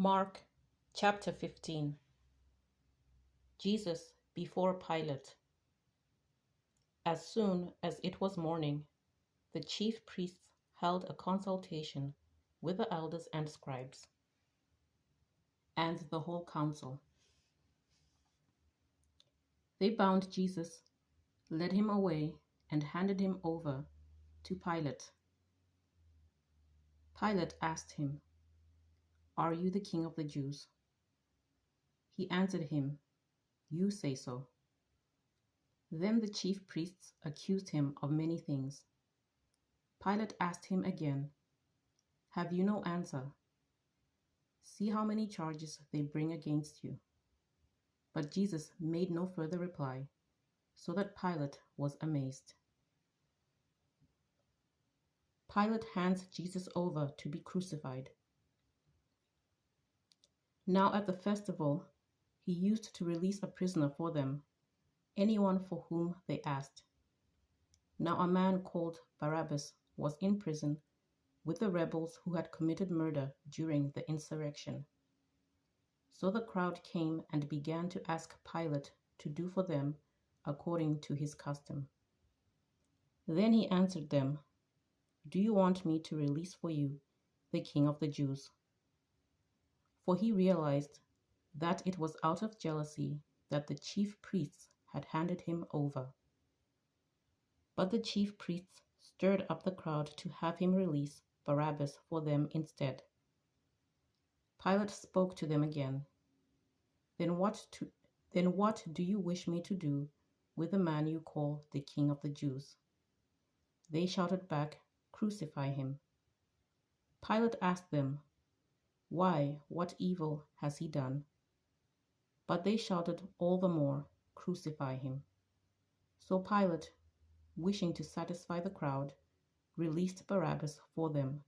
Mark chapter 15. Jesus before Pilate. As soon as it was morning, the chief priests held a consultation with the elders and scribes and the whole council. They bound Jesus, led him away, and handed him over to Pilate. Pilate asked him, "Are you the king of the Jews?" He answered him, "You say so." Then the chief priests accused him of many things. Pilate asked him again, "Have you no answer? See how many charges they bring against you." But Jesus made no further reply, so that Pilate was amazed. Pilate hands Jesus over to be crucified. Now at the festival, he used to release a prisoner for them, anyone for whom they asked. Now a man called Barabbas was in prison with the rebels who had committed murder during the insurrection. So the crowd came and began to ask Pilate to do for them according to his custom. Then he answered them, "Do you want me to release for you the king of the Jews?" For he realized that it was out of jealousy that the chief priests had handed him over. But the chief priests stirred up the crowd to have him release Barabbas for them instead. Pilate spoke to them again. Then what do you wish me to do with the man you call the king of the Jews?" They shouted back, "Crucify him." Pilate asked them, "Why, what evil has he done?" But they shouted all the more, "Crucify him." So Pilate, wishing to satisfy the crowd, released Barabbas for them,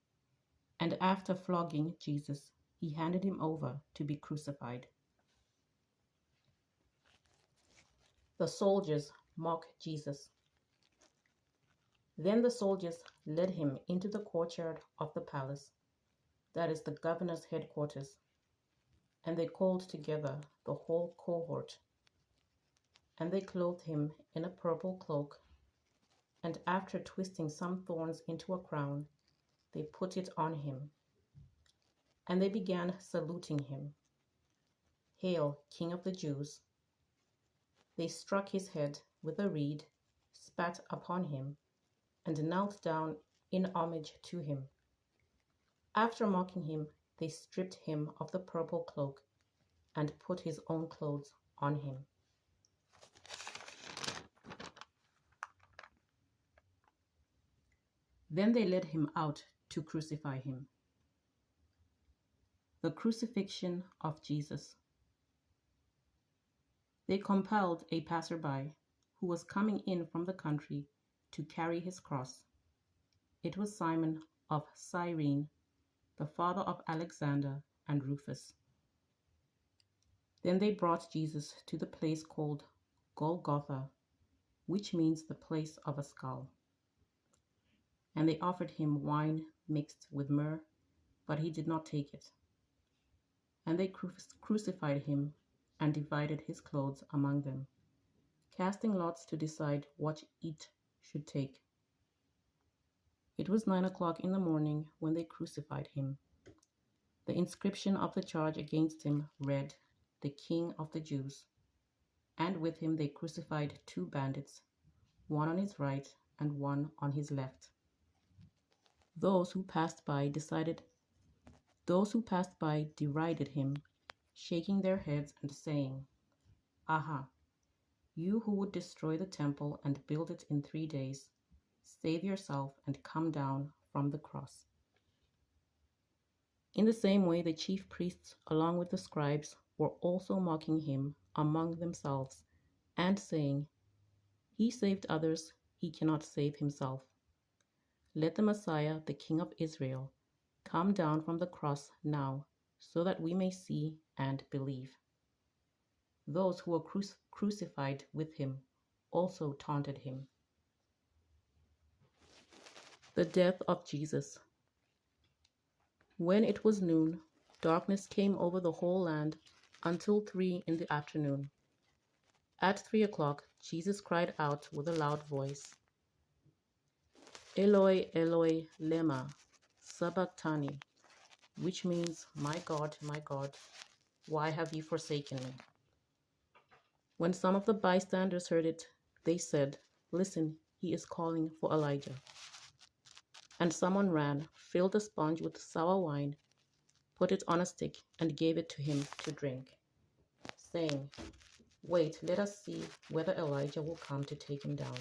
and after flogging Jesus, he handed him over to be crucified. The soldiers mock Jesus. Then the soldiers led him into the courtyard of the palace, that is the governor's headquarters, and they called together the whole cohort. And they clothed him in a purple cloak, and after twisting some thorns into a crown, they put it on him. And they began saluting him, "Hail, King of the Jews!" They struck his head with a reed, spat upon him, and knelt down in homage to him. After mocking him, they stripped him of the purple cloak and put his own clothes on him. Then they led him out to crucify him. The crucifixion of Jesus. They compelled a passerby who was coming in from the country to carry his cross. It was Simon of Cyrene, the father of Alexander and Rufus. Then they brought Jesus to the place called Golgotha, which means the place of a skull. And they offered him wine mixed with myrrh, but he did not take it. And they crucified him and divided his clothes among them, casting lots to decide what each should take. It was 9 o'clock in the morning when they crucified him. The inscription of the charge against him read, "The King of the Jews." And with him they crucified two bandits, one on his right and one on his left. Those who passed by derided him, shaking their heads and saying, "Aha, you who would destroy the temple and build it in 3 days, save yourself and come down from the cross." In the same way, the chief priests, along with the scribes, were also mocking him among themselves and saying, "He saved others, he cannot save himself. Let the Messiah, the King of Israel, come down from the cross now, so that we may see and believe." Those who were crucified with him also taunted him. The death of Jesus. When it was noon, Darkness came over the whole land until 3 in the afternoon. At 3 o'clock, Jesus cried out with a loud voice, Eloi, Eloi, lema sabachthani, which means, my God, why have you forsaken me? When some of the bystanders heard it, they said, Listen, he is calling for Elijah. And someone ran, filled a sponge with sour wine, put it on a stick, and gave it to him to drink, saying, Wait, let us see whether Elijah will come to take him down.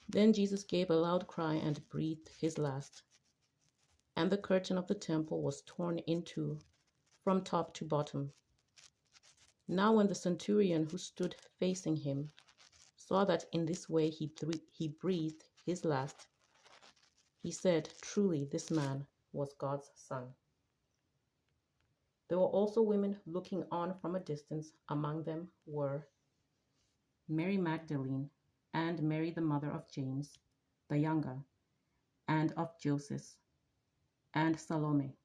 Then Jesus gave a loud cry and breathed his last. And the curtain of the temple was torn in two, from top to bottom. Now when the centurion who stood facing him saw that in this way he breathed his last, he said, Truly this man was God's son. There were also women looking on from a distance. Among them were Mary Magdalene, and Mary the mother of James the younger, and of Joseph, and Salome.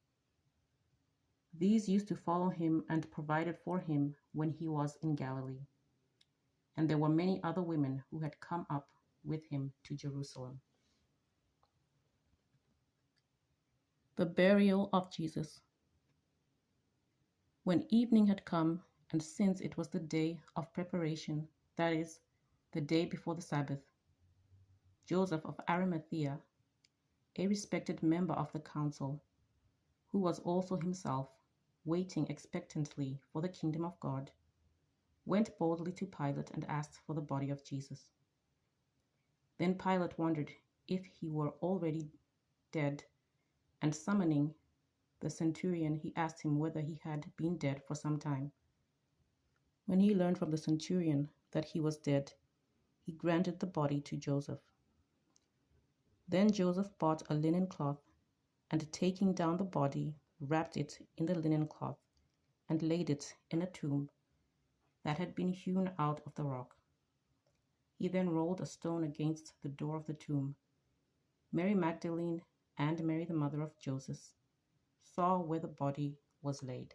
These used to follow him and provided for him when he was in Galilee. And there were many other women who had come up with him to Jerusalem. The burial of Jesus. When evening had come, and since it was the day of preparation, that is, the day before the Sabbath, Joseph of Arimathea, a respected member of the council, who was also himself waiting expectantly for the kingdom of God, went boldly to Pilate and asked for the body of Jesus. Then Pilate wondered if he were already dead, and summoning the centurion, he asked him whether he had been dead for some time. When he learned from the centurion that he was dead, he granted the body to Joseph. Then Joseph bought a linen cloth, and taking down the body, wrapped it in the linen cloth, and laid it in a tomb that had been hewn out of the rock. He then rolled a stone against the door of the tomb. Mary Magdalene and Mary the mother of Joseph saw where the body was laid.